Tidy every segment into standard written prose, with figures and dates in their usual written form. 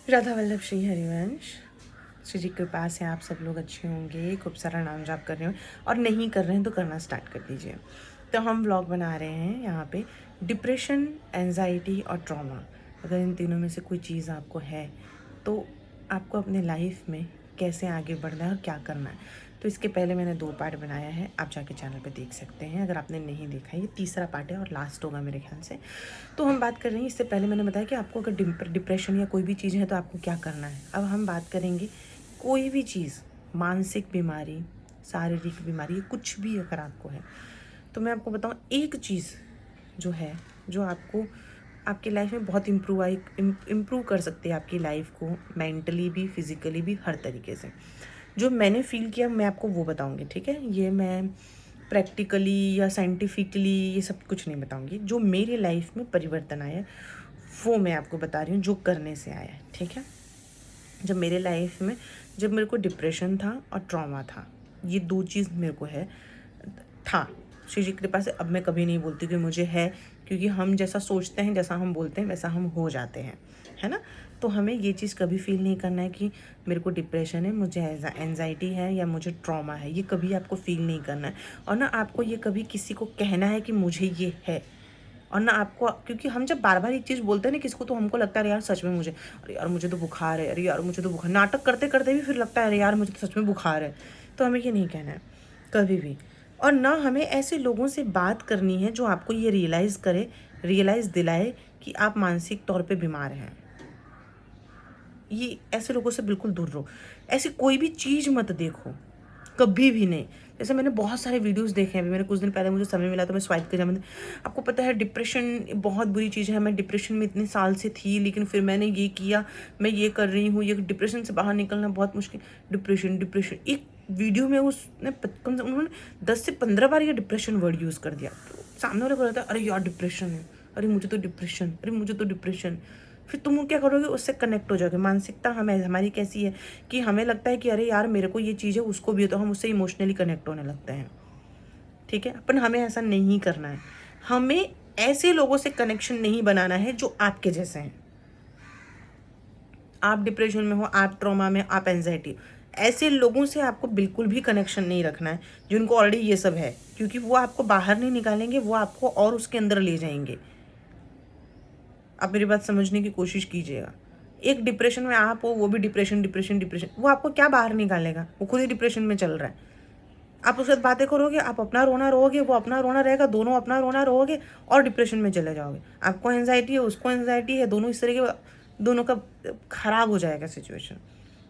राधा वल्लभ श्री हरिवंश। श्री जी की कृपा से आप सब लोग अच्छे होंगे, खूब सारा नाम जाप कर रहे हो और नहीं कर रहे हैं तो करना स्टार्ट कर दीजिए। तो हम व्लॉग बना रहे हैं यहाँ पे डिप्रेशन, एंजाइटी और ट्रॉमा। अगर इन तीनों में से कोई चीज़ आपको है तो आपको अपने लाइफ में कैसे आगे बढ़ना है और क्या करना है। तो इसके पहले मैंने 2 पार्ट बनाया है, आप जाके चैनल पे देख सकते हैं अगर आपने नहीं देखा है। ये तीसरा पार्ट है और लास्ट होगा मेरे ख्याल से। तो हम बात कर रहे हैं, इससे पहले मैंने बताया कि आपको अगर डिप्रेशन या कोई भी चीज़ है तो आपको क्या करना है। अब हम बात करेंगे कोई भी चीज़, मानसिक बीमारी, शारीरिक बीमारी, कुछ भी अगर आपको है तो मैं आपको बताऊँ एक चीज़ जो है, जो आपको आपकी लाइफ में बहुत इम्प्रूव कर सकती है आपकी लाइफ को, मेंटली भी, फिजिकली भी, हर तरीके से। जो मैंने फील किया मैं आपको वो बताऊंगी, ठीक है। ये मैं प्रैक्टिकली या साइंटिफिकली ये सब कुछ नहीं बताऊंगी। जो मेरी लाइफ में परिवर्तन आया वो मैं आपको बता रही हूँ, जो करने से आया है, ठीक है। जब मेरे लाइफ में, जब मेरे को डिप्रेशन था और ट्रॉमा था, ये 2 चीज़ मेरे को था। श्री जी की कृपा से अब मैं कभी नहीं बोलती कि मुझे है, क्योंकि हम जैसा सोचते हैं, जैसा हम बोलते हैं, वैसा हम हो जाते हैं, है ना। तो हमें ये चीज़ कभी फील नहीं करना है कि मेरे को डिप्रेशन है, मुझे एंजाइटी है या मुझे ट्रॉमा है। ये कभी आपको फील नहीं करना है और ना आपको ये कभी किसी को कहना है कि मुझे ये है। और ना आपको, क्योंकि हम जब बार बार एक चीज़ बोलते हैं ना किसी को तो हमको लगता है अरे यार सच में मुझे, अरे यार मुझे तो बुखार है, अरे यार मुझे तो बुखार, नाटक करते करते भी फिर लगता है अरे यार मुझे तो सच में बुखार है। तो हमें ये नहीं कहना है कभी भी। और ना हमें ऐसे लोगों से बात करनी है जो आपको ये रियलाइज़ दिलाए कि आप मानसिक तौर पे बीमार हैं। ये ऐसे लोगों से बिल्कुल दूर रहो। ऐसी कोई भी चीज़ मत देखो, कभी भी नहीं। जैसे मैंने बहुत सारे वीडियोस देखे हैं, अभी मैंने कुछ दिन पहले मुझे समय मिला तो मैं स्वाइप किया। मैंने, आपको पता है डिप्रेशन बहुत बुरी चीज़ है। मैं डिप्रेशन में इतने साल से थी, लेकिन फिर मैंने ये किया, मैं ये कर रही हूँ, ये डिप्रेशन से बाहर निकलना बहुत मुश्किल। डिप्रेशन डिप्रेशन एक वीडियो में उसने कम से उन्होंने 10 से 15 बार ये डिप्रेशन वर्ड यूज़ कर दिया। तो सामने वाले को रहता है अरे यार डिप्रेशन है, अरे मुझे तो डिप्रेशन, अरे मुझे तो डिप्रेशन। फिर तुम क्या करोगे, उससे कनेक्ट हो जाओगे। मानसिकता हमारी कैसी है कि हमें लगता है कि अरे यार मेरे को ये चीज़ है, उसको भी है, तो हम उससे इमोशनली कनेक्ट होने लगते हैं, ठीक है। अपन हमें ऐसा नहीं करना है। हमें ऐसे लोगों से कनेक्शन नहीं बनाना है जो आपके जैसे हैं। आप डिप्रेशन में हो, आप ट्रॉमा में, आप एंजाइटी, ऐसे लोगों से आपको बिल्कुल भी कनेक्शन नहीं रखना है जिनको ऑलरेडी ये सब है, क्योंकि वो आपको बाहर नहीं निकालेंगे, वो आपको और उसके अंदर ले जाएंगे। आप मेरी बात समझने की कोशिश कीजिएगा। एक डिप्रेशन में आप हो, वो भी डिप्रेशन डिप्रेशन डिप्रेशन, वो आपको क्या बाहर निकालेगा, वो खुद ही डिप्रेशन में चल रहा है। आप उसके साथ बातें करोगे, आप अपना रोना रोगे, वो अपना रोना रहेगा, दोनों अपना रोना रोगे और डिप्रेशन में चले जाओगे। आपको एंजाइटी है, उसको एंजाइटी है, दोनों इस तरीके, दोनों का खराब हो जाएगा सिचुएशन।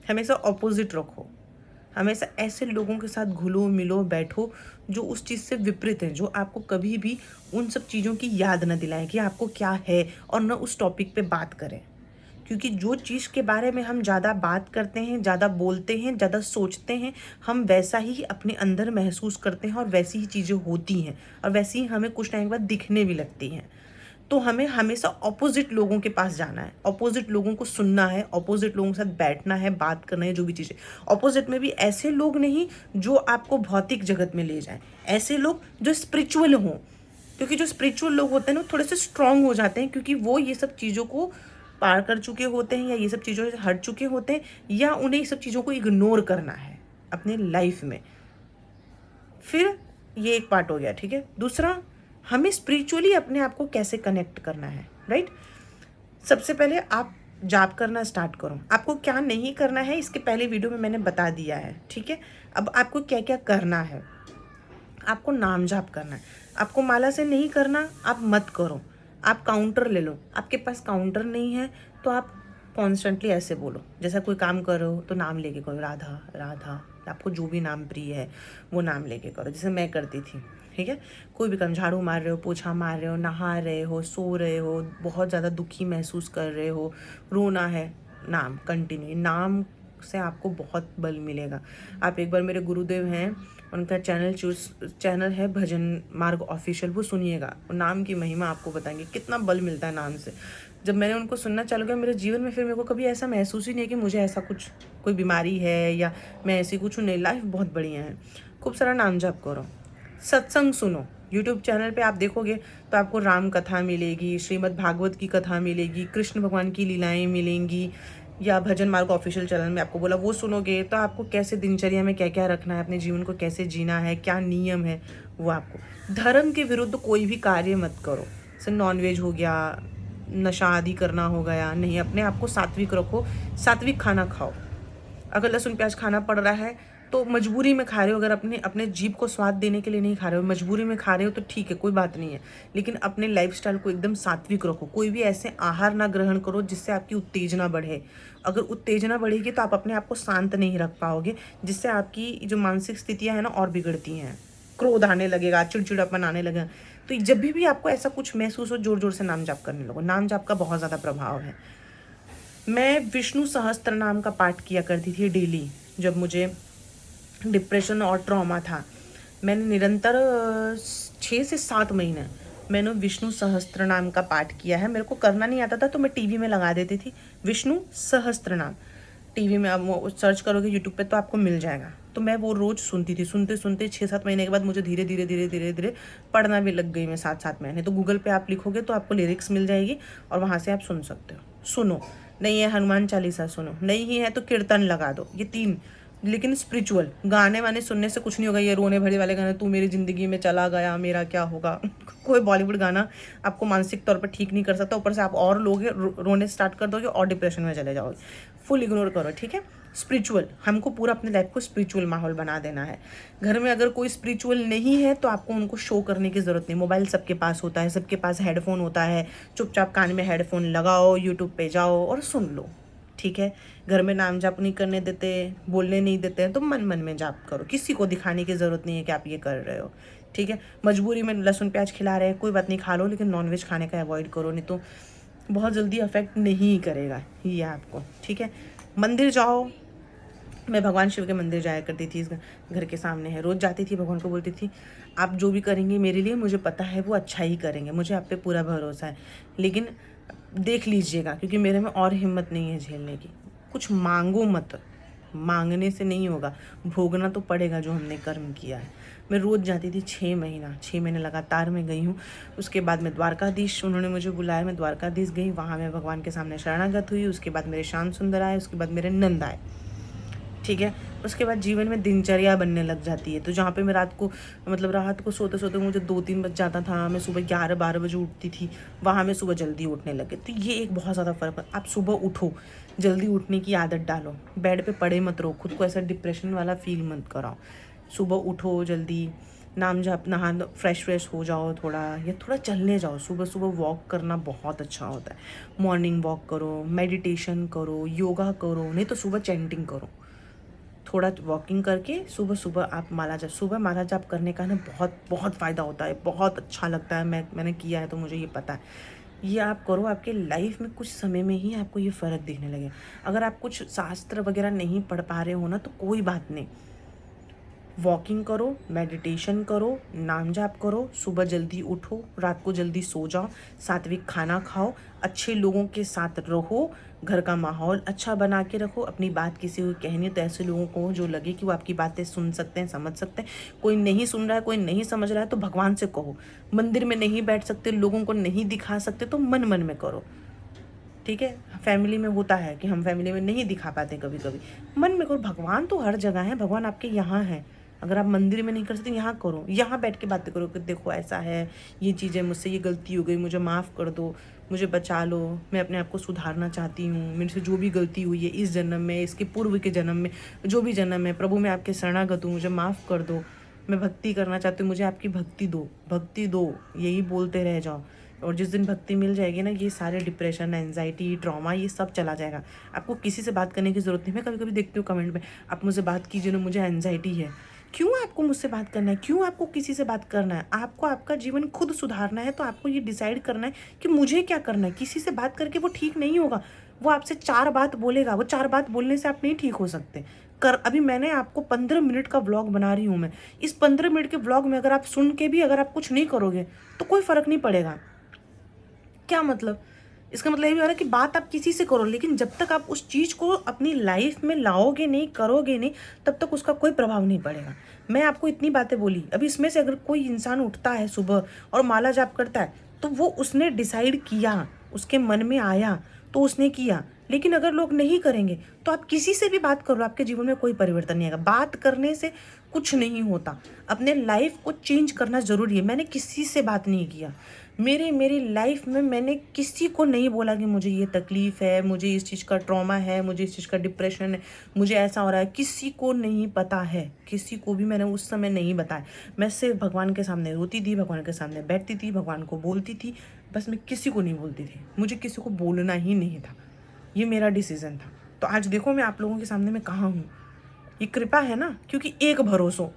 हमेशा ऑपोजिट रखो। हमेशा ऐसे लोगों के साथ घुलो मिलो बैठो जो उस चीज़ से विपरीत है, जो आपको कभी भी उन सब चीज़ों की याद न दिलाएं कि आपको क्या है, और न उस टॉपिक पे बात करें। क्योंकि जो चीज़ के बारे में हम ज़्यादा बात करते हैं, ज़्यादा बोलते हैं, ज़्यादा सोचते हैं, हम वैसा ही अपने अंदर महसूस करते हैं और वैसी ही चीज़ें होती हैं और वैसी ही हमें कुछ टाइम बाद दिखने भी लगती हैं। तो हमें हमेशा ऑपोजिट लोगों के पास जाना है, ऑपोजिट लोगों को सुनना है, ऑपोजिट लोगों के साथ बैठना है, बात करना है, जो भी चीज़ें। ऑपोजिट में भी ऐसे लोग नहीं जो आपको भौतिक जगत में ले जाएं, ऐसे लोग जो स्पिरिचुअल हों। क्योंकि जो स्पिरिचुअल लोग होते हैं ना, थोड़े से स्ट्रांग हो जाते हैं, क्योंकि वो ये सब चीज़ों को पार कर चुके होते हैं या ये सब चीज़ों से हट चुके होते हैं, या उन्हें ये सब चीज़ों को इग्नोर करना है अपने लाइफ में। फिर ये एक पार्ट हो गया, ठीक है। दूसरा, हमें स्पिरिचुअली अपने आप को कैसे कनेक्ट करना है, राइट। सबसे पहले आप जाप करना स्टार्ट करो। आपको क्या नहीं करना है इसके पहले वीडियो में मैंने बता दिया है, ठीक है। अब आपको क्या क्या करना है, आपको नाम जाप करना है। आपको माला से नहीं करना, आप मत करो। आप काउंटर ले लो। आपके पास काउंटर नहीं है तो आप कॉन्स्टेंटली ऐसे बोलो, जैसा कोई काम करो तो नाम लेके करो, राधा राधा। आपको जो भी नाम प्रिय है वो नाम लेके करो, जैसे मैं करती थी, ठीक है। कोई भी काम, झाड़ू मार रहे हो, पोछा मार रहे हो, नहा रहे हो, सो रहे हो, बहुत ज़्यादा दुखी महसूस कर रहे हो, रोना है, नाम कंटिन्यू, नाम से आपको बहुत बल मिलेगा। आप एक बार, मेरे गुरुदेव हैं, उनका चैनल है भजन मार्ग ऑफिशियल, वो सुनिएगा। नाम की महिमा आपको बताएंगे कितना बल मिलता है नाम से। जब मैंने उनको सुनना चालू किया मेरे जीवन में, फिर मेरे को कभी ऐसा महसूस ही नहीं कि मुझे ऐसा कुछ कोई बीमारी है या मैं ऐसी कुछ हूँ, नहीं। लाइफ बहुत बढ़िया है। खूब सारा नाम जप करो, सत्संग सुनो। यूट्यूब चैनल पे आप देखोगे तो आपको राम कथा मिलेगी, श्रीमद् भागवत की कथा मिलेगी, कृष्ण भगवान की लीलाएं मिलेंगी, या भजन मार्ग ऑफिशियल चैनल में आपको बोला वो सुनोगे, तो आपको कैसे दिनचर्या में क्या क्या रखना है, अपने जीवन को कैसे जीना है, क्या नियम है वो आपको। धर्म के विरुद्ध कोई भी कार्य मत करो, जैसे नॉनवेज हो गया, नशा आदि करना हो गया, नहीं। अपने आप को सात्विक रखो, सात्विक खाना खाओ। अगर लहसुन प्याज खाना पड़ रहा है तो मजबूरी में खा रहे हो, अगर अपने अपने जीभ को स्वाद देने के लिए नहीं खा रहे हो, मजबूरी में खा रहे हो तो ठीक है, कोई बात नहीं है। लेकिन अपने लाइफस्टाइल को एकदम सात्विक रखो। कोई भी ऐसे आहार ना ग्रहण करो जिससे आपकी उत्तेजना बढ़े। अगर उत्तेजना बढ़ेगी तो आप अपने आप को शांत नहीं रख पाओगे, जिससे आपकी जो मानसिक स्थितियाँ हैं ना और बिगड़ती हैं। क्रोध आने लगेगा, चिड़चिड़ापन आने लगेगा। तो जब भी आपको ऐसा कुछ महसूस हो, जोर जोर से नाम जाप करने लगो। नाम जाप का बहुत ज़्यादा प्रभाव है। मैं विष्णु सहस्त्र नाम का पाठ किया करती थी डेली। जब मुझे डिप्रेशन और ट्रॉमा था, मैंने निरंतर 6 से 7 महीने मैंने विष्णु सहस्त्र नाम का पाठ किया है। मेरे को करना नहीं आता था तो मैं टीवी में लगा देती थी विष्णु सहस्त्र नाम। टीवी में आप वो सर्च करोगे यूट्यूब पे तो आपको मिल जाएगा। तो मैं वो रोज़ सुनती थी। सुनते सुनते 6-7 महीने के बाद मुझे धीरे धीरे धीरे धीरे धीरे पढ़ना भी लग गई मैं 7-7 महीने। तो गूगल पे आप लिखोगे तो आपको लिरिक्स मिल जाएगी और वहाँ से आप सुन सकते हो। सुनो, नहीं है हनुमान चालीसा सुनो, नहीं ही है तो कीर्तन लगा दो, ये 3। लेकिन स्पिरिचुअल गाने वाने सुनने से कुछ नहीं होगा। ये रोने भरे वाले गाने, तू मेरी ज़िंदगी में चला गया मेरा क्या होगा कोई बॉलीवुड गाना आपको मानसिक तौर पर ठीक नहीं कर सकता। ऊपर से आप और लोगे, रोने स्टार्ट कर दोगे और डिप्रेशन में चले जाओगे। फुल इग्नोर करो, ठीक है। स्पिरिचुअल, हमको पूरा अपने लाइफ को स्पिरिचुअल माहौल बना देना है। घर में अगर कोई स्पिरिचुअल नहीं है तो आपको उनको शो करने की ज़रूरत नहीं। मोबाइल सबके पास होता है, सबके पास हेडफोन होता है। चुपचाप कान में हेडफोन लगाओ, यूट्यूब पे जाओ और सुन लो, ठीक है। घर में नाम जाप नहीं करने देते, बोलने नहीं देते हैं तो मन मन में जाप करो। किसी को दिखाने की ज़रूरत नहीं है कि आप ये कर रहे हो, ठीक है। मजबूरी में लहसुन प्याज खिला रहे हैं, कोई बात नहीं, खा लो, लेकिन नॉनवेज खाने का अवॉइड करो, नहीं तो बहुत जल्दी अफेक्ट नहीं करेगा ये आपको, ठीक है। मंदिर जाओ। मैं भगवान शिव के मंदिर जाया करती थी, इस घर के सामने है, रोज़ जाती थी। भगवान को बोलती थी आप जो भी करेंगे मेरे लिए, मुझे पता है वो अच्छा ही करेंगे, मुझे आप पे पूरा भरोसा है, लेकिन देख लीजिएगा क्योंकि मेरे में और हिम्मत नहीं है झेलने की। कुछ मांगो मत, मांगने से नहीं होगा, भोगना तो पड़ेगा जो हमने कर्म किया है। मैं रोज़ जाती थी 6 महीने लगातार मैं गई हूँ। उसके बाद मैं द्वारकाधीश, उन्होंने मुझे बुलाया, मैं द्वारकाधीश गई, वहाँ मैं भगवान के सामने शरणागत हुई। उसके बाद मेरे श्याम सुंदर आए, उसके बाद मेरे नंद आए, ठीक है। उसके बाद जीवन में दिनचर्या बनने लग जाती है। तो जहाँ पे मैं रात को सोते सोते मुझे 2-3 बज जाता था, मैं सुबह 11-12 बजे उठती थी, वहाँ मैं सुबह जल्दी उठने लगे। तो ये एक बहुत ज़्यादा फ़र्क है। आप सुबह उठो, जल्दी उठने की आदत डालो, बेड पे पड़े मत रहो, खुद को ऐसा डिप्रेशन वाला फील मत कराओ। सुबह उठो जल्दी, नाम जप, नहा, फ्रेश हो जाओ थोड़ा, या थोड़ा चलने जाओ। सुबह सुबह वॉक करना बहुत अच्छा होता है। मॉर्निंग वॉक करो, मेडिटेशन करो, योगा करो, नहीं तो सुबह चैंटिंग करो। थोड़ा वॉकिंग करके सुबह सुबह आप माला जाप करने का ना बहुत बहुत फ़ायदा होता है, बहुत अच्छा लगता है। मैंने किया है तो मुझे ये पता है। ये आप करो, आपके लाइफ में कुछ समय में ही आपको ये फ़र्क दिखने लगे। अगर आप कुछ शास्त्र वगैरह नहीं पढ़ पा रहे हो ना तो कोई बात नहीं, वॉकिंग करो, मेडिटेशन करो, नाम जाप करो, सुबह जल्दी उठो, रात को जल्दी सो जाओ, सात्विक खाना खाओ, अच्छे लोगों के साथ रहो, घर का माहौल अच्छा बना के रखो। अपनी बात किसी को कहनी है तो ऐसे लोगों को जो लगे कि वो आपकी बातें सुन सकते हैं, समझ सकते हैं। कोई नहीं सुन रहा है, कोई नहीं समझ रहा है तो भगवान से कहो। मंदिर में नहीं बैठ सकते, लोगों को नहीं दिखा सकते तो मन मन में करो, ठीक है। फैमिली में होता है कि हम फैमिली में नहीं दिखा पाते, कभी कभी मन में करो। भगवान तो हर जगह है, भगवान आपके यहाँ है। अगर आप मंदिर में नहीं कर सकते, यहाँ करो, यहाँ बैठ के बातें करो कि देखो ऐसा है, ये चीज़ें, मुझसे ये गलती हो गई, मुझे माफ़ कर दो, मुझे बचा लो, मैं अपने आप को सुधारना चाहती हूँ, मेरे से जो भी गलती हुई है इस जन्म में, इसके पूर्व के जन्म में, जो भी जन्म है, प्रभु मैं आपके शरणागत हूँ, मुझे माफ़ कर दो, मैं भक्ति करना चाहती हूँ, मुझे आपकी भक्ति दो, यही बोलते रह जाओ। और जिस दिन भक्ति मिल जाएगी ना, ये सारे डिप्रेशन, एंजाइटी, ट्रॉमा, ये सब चला जाएगा। आपको किसी से बात करने की ज़रूरत नहीं। मैं कभी कभी देखती हूँ कमेंट में, आप मुझसे बात कीजिए ना, मुझे एंजाइटी है। क्यों आपको मुझसे बात करना है? क्यों आपको किसी से बात करना है? आपको आपका जीवन खुद सुधारना है तो आपको ये डिसाइड करना है कि मुझे क्या करना है। किसी से बात करके वो ठीक नहीं होगा। वो आपसे 4 बात बोलेगा, वो 4 बात बोलने से आप नहीं ठीक हो सकते। अभी मैंने आपको 15 मिनट का व्लॉग बना रही हूँ मैं। इस 15 मिनट के व्लॉग में अगर आप सुन के भी अगर आप कुछ नहीं करोगे तो कोई फ़र्क नहीं पड़ेगा। क्या मतलब? इसका मतलब ये भी हो रहा है कि बात आप किसी से करो, लेकिन जब तक आप उस चीज़ को अपनी लाइफ में लाओगे नहीं, करोगे नहीं, तब तक उसका कोई प्रभाव नहीं पड़ेगा। मैं आपको इतनी बातें बोली, अभी इसमें से अगर कोई इंसान उठता है सुबह और माला जाप करता है तो वो उसने डिसाइड किया, उसके मन में आया तो उसने किया। लेकिन अगर लोग नहीं करेंगे तो आप किसी से भी बात कर लो, आपके जीवन में कोई परिवर्तन नहीं आएगा। बात करने से कुछ नहीं होता, अपने लाइफ को चेंज करना ज़रूरी है। मैंने किसी से बात नहीं किया, मेरी लाइफ में मैंने किसी को नहीं बोला कि मुझे ये तकलीफ़ है, मुझे इस चीज़ का ट्रॉमा है, मुझे इस चीज़ का डिप्रेशन है, मुझे ऐसा हो रहा है। किसी को नहीं पता है, किसी को भी मैंने उस समय नहीं बताया। मैं सिर्फ भगवान के सामने रोती थी, भगवान के सामने बैठती थी, भगवान को बोलती थी, बस मैं किसी को नहीं बोलती थी। मुझे किसी को बोलना ही नहीं था, ये मेरा डिसीज़न था। तो आज देखो मैं आप लोगों के सामने मैं कहाँ हूँ, ये कृपा है ना, क्योंकि एक भरोसा,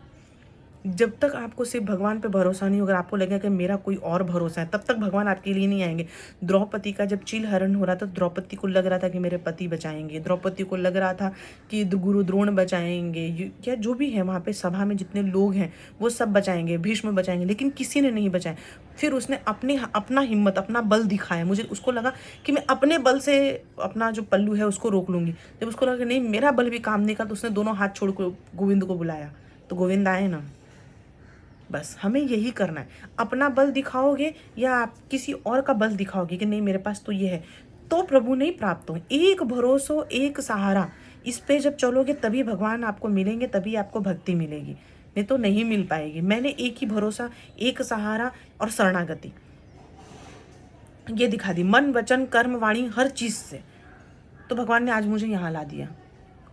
जब तक आपको सिर्फ भगवान पे भरोसा नहीं होगा, आपको लगेगा कि मेरा कोई और भरोसा है, तब तक भगवान आपके लिए नहीं आएंगे। द्रौपदी का जब चील हरण हो रहा था, द्रौपदी को लग रहा था कि मेरे पति बचाएंगे, द्रौपदी को लग रहा था कि गुरु द्रोण बचाएंगे, या जो भी है वहाँ पे सभा में जितने लोग हैं वो सब बचाएंगे, भीष्म बचाएंगे, लेकिन किसी ने नहीं बचाया। फिर उसने अपना हिम्मत, अपना बल दिखाया। मुझे उसको लगा कि मैं अपने बल से अपना जो पल्लू है उसको रोक लूँगी। जब उसको लगा कि नहीं मेरा बल भी काम नहीं करता, तो उसने दोनों हाथ छोड़ कर गोविंद को बुलाया, तो गोविंद आए ना। बस हमें यही करना है, अपना बल दिखाओगे या आप किसी और का बल दिखाओगे कि नहीं मेरे पास तो ये है, तो प्रभु नहीं प्राप्त हो। एक भरोसा, एक सहारा, इस पे जब चलोगे तभी भगवान आपको मिलेंगे, तभी आपको भक्ति मिलेगी, नहीं तो नहीं मिल पाएगी। मैंने एक ही भरोसा, एक सहारा और शरणागति ये दिखा दी, मन वचन कर्म वाणी हर चीज़ से। तो भगवान ने आज मुझे यहाँ ला दिया।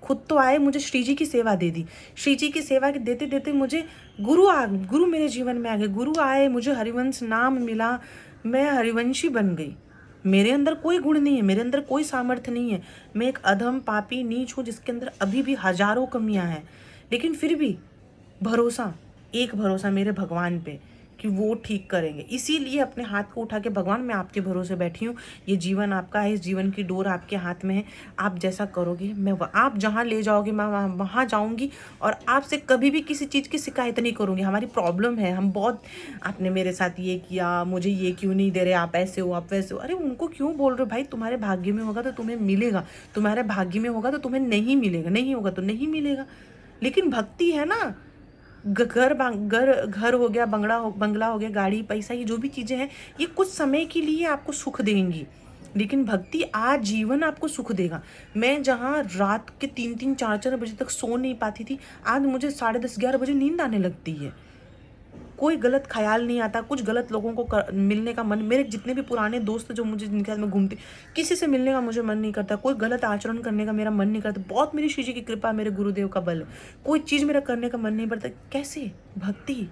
खुद तो आए, मुझे श्री जी की सेवा दे दी। श्री जी की सेवा के देते देते मुझे गुरु मेरे जीवन में आ गए। गुरु आए, मुझे हरिवंश नाम मिला, मैं हरिवंशी बन गई। मेरे अंदर कोई गुण नहीं है, मेरे अंदर कोई सामर्थ्य नहीं है। मैं एक अधम पापी नीच हूँ जिसके अंदर अभी भी हजारों कमियां हैं, लेकिन फिर भी भरोसा, एक भरोसा मेरे भगवान पे कि वो ठीक करेंगे। इसीलिए अपने हाथ को उठा के भगवान मैं आपके भरोसे बैठी हूँ। ये जीवन आपका है, इस जीवन की डोर आपके हाथ में है। आप जैसा करोगे मैं आप जहाँ ले जाओगे मैं वहाँ जाऊँगी, और आपसे कभी भी किसी चीज़ की शिकायत नहीं करूँगी। हमारी प्रॉब्लम है, हम बहुत, आपने मेरे साथ ये किया, मुझे ये क्यों नहीं दे रहे, आप ऐसे हो, आप वैसे हो। अरे उनको क्यों बोल रहे हो भाई? तुम्हारे भाग्य में होगा तो तुम्हें मिलेगा, तुम्हारे भाग्य में होगा तो तुम्हें नहीं मिलेगा, नहीं होगा तो नहीं मिलेगा। लेकिन भक्ति है ना, घर हो गया, बंगला हो गया, गाड़ी पैसा, ये जो भी चीज़ें हैं ये कुछ समय के लिए आपको सुख देंगी, लेकिन भक्ति आज जीवन आपको सुख देगा। मैं जहाँ रात के 3-3 4-4 बजे तक सो नहीं पाती थी, आज मुझे 10:30-11 बजे नींद आने लगती है। कोई गलत ख्याल नहीं आता, कुछ गलत लोगों को मिलने का मन, मेरे जितने भी पुराने दोस्त जो मुझे जिनके साथ मैं घूमती, किसी से मिलने का मुझे मन नहीं करता, कोई गलत आचरण करने का मेरा मन नहीं करता। बहुत मेरी श्री जी की कृपा, मेरे गुरुदेव का बल है, कोई चीज़ मेरा करने का मन नहीं पड़ता। कैसे? भक्ति,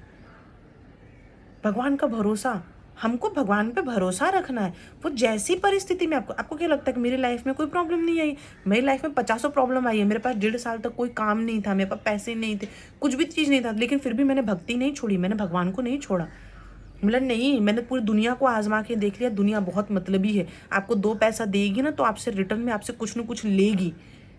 भगवान का भरोसा, हमको भगवान पे भरोसा रखना है। वो जैसी परिस्थिति में आपको क्या लगता है कि मेरी लाइफ में कोई प्रॉब्लम नहीं आई? मेरी लाइफ में 50 प्रॉब्लम आई है। मेरे पास 1.5 साल तक कोई काम नहीं था, मेरे पास पैसे नहीं थे, कुछ भी चीज़ नहीं था, लेकिन फिर भी मैंने भक्ति नहीं छोड़ी, मैंने भगवान को नहीं छोड़ा। मतलब नहीं, मैंने पूरी दुनिया को आजमा के देख लिया, दुनिया बहुत मतलबी है। आपको 2 पैसा देगी ना तो आपसे रिटर्न में आपसे कुछ न कुछ लेगी।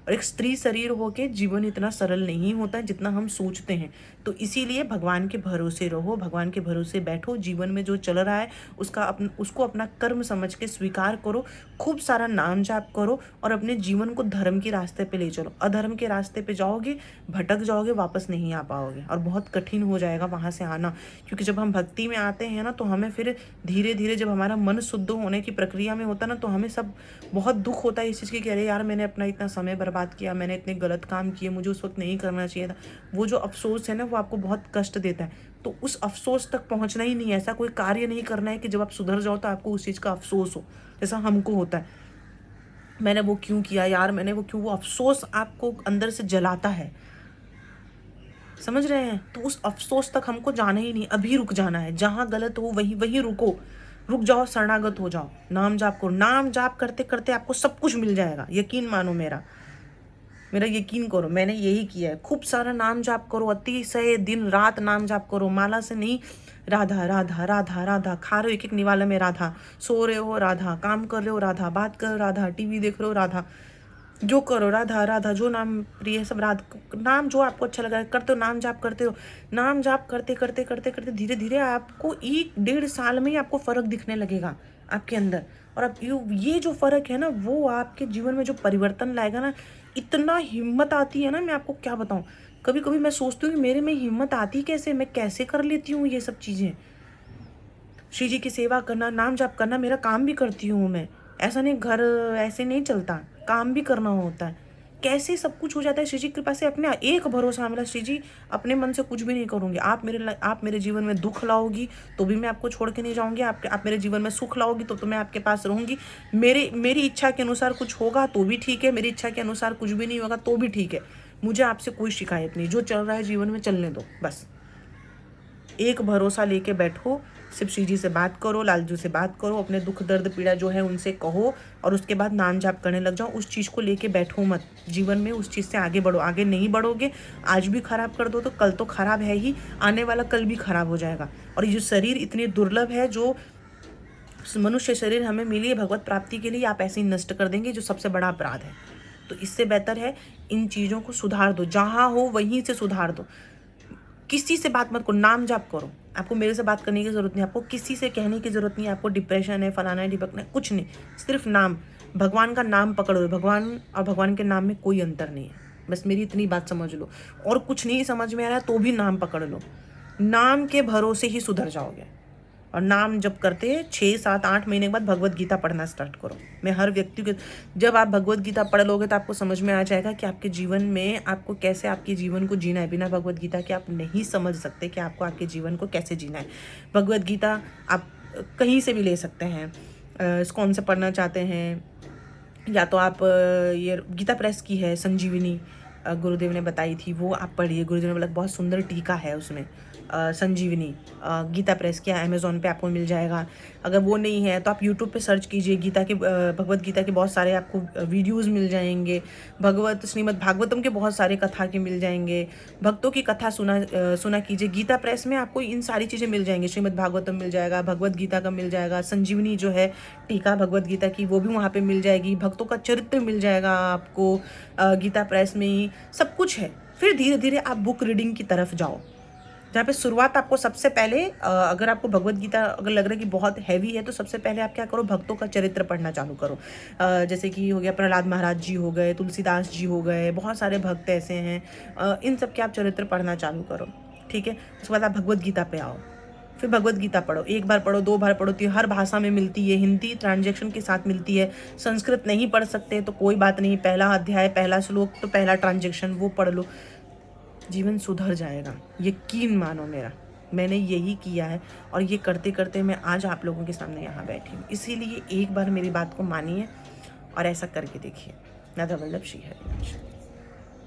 और एक स्त्री शरीर होके जीवन इतना सरल नहीं होता है जितना हम सोचते हैं। तो इसीलिए भगवान के भरोसे रहो, भगवान के भरोसे बैठो। जीवन में जो चल रहा है उसको अपना कर्म समझ के स्वीकार करो, खूब सारा नाम जाप करो और अपने जीवन को धर्म के रास्ते पे ले चलो। अधर्म के रास्ते पे जाओगे, भटक जाओगे, वापस नहीं आ पाओगे और बहुत कठिन हो जाएगा वहाँ से आना। क्योंकि जब हम भक्ति में आते हैं ना तो हमें फिर धीरे धीरे, जब हमारा मन शुद्ध होने की प्रक्रिया में होता है ना, तो हमें सब बहुत दुख होता है इस चीज़ की कि अरे यार मैंने अपना इतना समय बर्बाद किया, मैंने इतने गलत काम किए, मुझे उस वक्त नहीं करना चाहिए था। वो जो अफसोस है ना वो आपको बहुत कष्ट देता है। तो उस अफसोस तक पहुंचना ही नहीं है। ऐसा कोई कार्य नहीं करना है कि जब आप सुधर जाओ तो आपको उस चीज़ का अफसोस हो, जैसा हमको होता है मैंने वो क्यों किया यार, मैंने वो क्यों। वो अफसोस आपको अंदर से जलाता है, समझ रहे हैं? तो उस अफसोस तक हमको जाना ही नहीं, अभी रुक जाना है। जहाँ गलत हो वहीं रुको, रुक जाओ, शरणागत हो जाओ, नाम जाप करो। नाम जाप करते करते आपको सब कुछ मिल जाएगा, यकीन मानो मेरा यकीन करो। मैंने यही किया है, खूब सारा नाम जाप करो, अतिशय दिन रात नाम जाप करो। माला से नहीं, राधा राधा राधा राधा। खा रहे हो एक एक निवाला में राधा, सो रहे हो राधा, काम कर रहे हो राधा, बात कर रहे हो राधा, टीवी देख रहे हो राधा, जो करो राधा राधा, जो नाम प्रिय है सब राधा। नाम जो आपको अच्छा लगा करते हो, नाम जाप करते हो। नाम जाप करते करते करते करते धीरे धीरे आपको 1-1.5 साल में ही आपको फ़र्क दिखने लगेगा आपके अंदर। और अब ये जो फ़र्क है ना, वो आपके जीवन में जो परिवर्तन लाएगा ना, इतना हिम्मत आती है ना, मैं आपको क्या बताऊँ। कभी कभी मैं सोचती हूँ कि मेरे में हिम्मत आती कैसे, मैं कैसे कर लेती हूँ ये सब चीज़ें। श्री जी की सेवा करना, नाम जाप करना मेरा काम भी करती हूँ मैं, ऐसा नहीं, घर ऐसे नहीं चलता, काम भी करना होता है। कैसे सब कुछ हो जाता है श्री जी की कृपा से। अपने एक भरोसा मिला, श्री जी अपने मन से कुछ भी नहीं करूँगी। आप मेरे जीवन में दुख लाओगी तो भी मैं आपको छोड़ के नहीं जाऊँगी। आप मेरे जीवन में सुख लाओगी तो मैं आपके पास रहूँगी। मेरी इच्छा के अनुसार कुछ होगा तो भी ठीक है, मेरी इच्छा के अनुसार कुछ भी नहीं होगा तो भी ठीक है। मुझे आपसे कोई शिकायत नहीं, जो चल रहा है जीवन में चलने दो बस। एक भरोसा लेके बैठो, सिर्फ श्री जी से बात करो, लालजू से बात करो, अपने दुख दर्द पीड़ा जो है उनसे कहो और उसके बाद नाम जाप करने लग जाओ। उस चीज़ को लेके बैठो मत, जीवन में उस चीज़ से आगे बढ़ो। आगे नहीं बढ़ोगे, आज भी खराब कर दो तो कल तो खराब है ही, आने वाला कल भी खराब हो जाएगा। और ये जो शरीर इतनी दुर्लभ है, जो मनुष्य शरीर हमें मिली है भगवत प्राप्ति के लिए, आप ऐसे ही नष्ट कर देंगे, जो सबसे बड़ा अपराध है। तो इससे बेहतर है इन चीज़ों को सुधार दो, जहाँ हो वहीं से सुधार दो। किसी से बात मत करो, नाम जाप करो। आपको मेरे से बात करने की ज़रूरत नहीं, आपको किसी से कहने की ज़रूरत नहीं। आपको डिप्रेशन है, फलाना है, डिपकना है, कुछ नहीं, सिर्फ नाम, भगवान का नाम पकड़ो। भगवान और भगवान के नाम में कोई अंतर नहीं है, बस मेरी इतनी बात समझ लो। और कुछ नहीं समझ में आ रहा है तो भी नाम पकड़ लो, नाम के भरोसे ही सुधर जाओगे। और नाम जब करते 6, 7, 8 महीने के बाद भगवत गीता पढ़ना स्टार्ट करो। मैं हर व्यक्ति को, जब आप भगवत गीता पढ़ लोगे तो आपको समझ में आ जाएगा कि आपके जीवन में आपको कैसे आपके जीवन को जीना है। बिना भगवत गीता के आप नहीं समझ सकते कि आपको आपके जीवन को कैसे जीना है। भगवत गीता आप कहीं से भी ले सकते हैं, कौन से पढ़ना चाहते हैं, या तो आप ये गीता प्रेस की है संजीवनी, गुरुदेव ने बताई थी, वो आप पढ़िए। गुरुदेव ने बोला बहुत सुंदर टीका है उसमें, संजीवनी गीता प्रेस किया, अमेज़ॉन पे आपको मिल जाएगा। अगर वो नहीं है तो आप यूट्यूब पे सर्च कीजिए, गीता के भगवत गीता के बहुत सारे आपको वीडियोस मिल जाएंगे। श्रीमद् भागवतम के बहुत सारे कथा के मिल जाएंगे। भक्तों की कथा सुना कीजिए। गीता प्रेस में आपको इन सारी चीज़ें मिल जाएंगी। श्रीमद् भागवतम मिल जाएगा, भगवत गीता का मिल जाएगा, संजीवनी जो है टीका भगवत गीता की वो भी वहाँ पे मिल जाएगी, भक्तों का चरित्र मिल जाएगा आपको गीता प्रेस में ही, सब कुछ है। फिर धीरे धीरे आप बुक रीडिंग की तरफ जाओ, जहाँ पे शुरुआत आपको सबसे पहले अगर आपको भगवत गीता अगर लग रहा है कि बहुत हैवी है तो सबसे पहले आप क्या करो, भक्तों का चरित्र पढ़ना चालू करो। जैसे कि हो गया प्रहलाद महाराज जी हो गए, तुलसीदास जी हो गए, बहुत सारे भक्त ऐसे हैं, इन सब के आप चरित्र पढ़ना चालू करो। ठीक है, उसके बाद आप भगवत गीता पे आओ, फिर भगवत गीता पढ़ो। 1 बार पढ़ो, 2 बार पढ़ो, हर भाषा में मिलती है, हिंदी ट्रांजेक्शन के साथ मिलती है। संस्कृत नहीं पढ़ सकते तो कोई बात नहीं, पहला अध्याय, पहला श्लोक तो पहला ट्रांजेक्शन वो पढ़ लो, जीवन सुधर जाएगा, यकीन मानो मेरा। मैंने यही किया है और ये करते करते मैं आज आप लोगों के सामने यहाँ बैठी हूँ। इसीलिए एक बार मेरी बात को मानिए और ऐसा करके देखिए। राधा वल्लभ श्री हरिवंश।